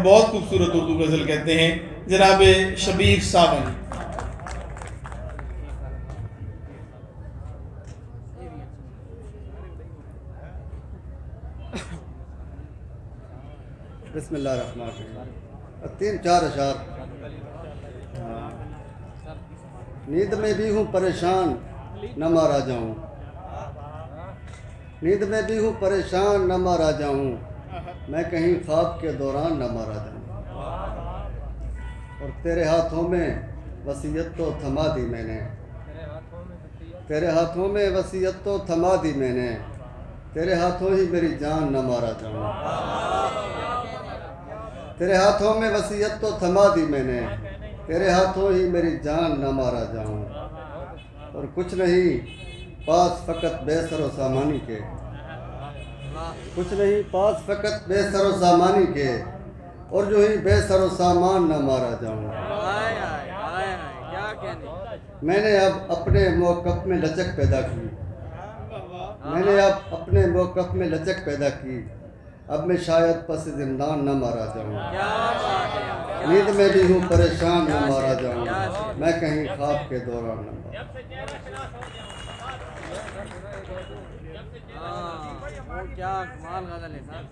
बहुत खूबसूरत उर्दू गज़ल कहते हैं जनाब शबीर सावन। बिस्मिल्लाहिर्रहमानिर्रहीम। 3-4 अशार। नींद में भी हूँ परेशान न मारा जाऊँ, नींद में भी हूँ परेशान न मारा जाऊँ, मैं कहीं ख्वाब के दौरान न मारा जाऊँ। और तेरे हाथों में वसीयत तो थमा दी मैंने, तेरे हाथों में वसीयत तो थमा दी मैंने, तेरे हाथों ही मेरी जान न मारा जाऊँ। तेरे हाथों में वसीयत तो थमा दी मैंने, तेरे हाथों ही मेरी जान न मारा जाऊँ। और कुछ नहीं पास फ़कत बेसरो सामानी के, कुछ नहीं पास फ़कत बेसरो सामानी के, और जो ही बेसरो सामान न मारा जाऊँ। मैंने अब अपने मौक़िफ़ में लचक पैदा की, मैंने अब अपने मौक़िफ़ में लचक पैदा की, अब मैं शायद पस ज़िंदान न मारा जाऊँ। नींद में भी हूँ परेशान न मारा जाऊँ, मैं कहीं ख्वाब के दौरान न मारा। क्या कमाल गज़ल है साहब।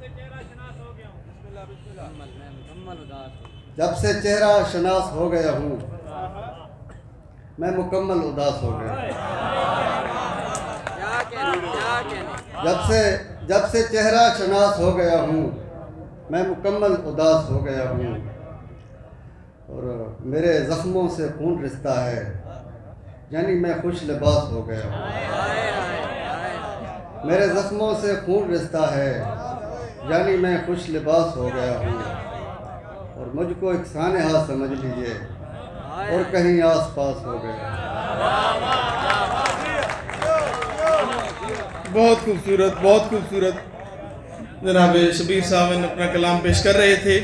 जब से चेहरा शनास हो गया हूँ, मैं मुकम्मल उदास हो गया। जब से चेहरा शनास हो गया हूँ, मैं मुकम्मल उदास हो गया हूँ। और मेरे ज़ख्मों से खून रिश्ता है, यानी मैं खुश लिबास हो गया हूँ। मेरे ज़ख्मों से खून रिश्ता है, यानी मैं खुश लिबास हो गया हूँ। और मुझको एक सानेहा समझ लीजिए, और कहीं आस पास हो गया। बहुत खूबसूरत, बहुत खूबसूरत जनाब शबीर सावन अपना कलाम पेश कर रहे थे।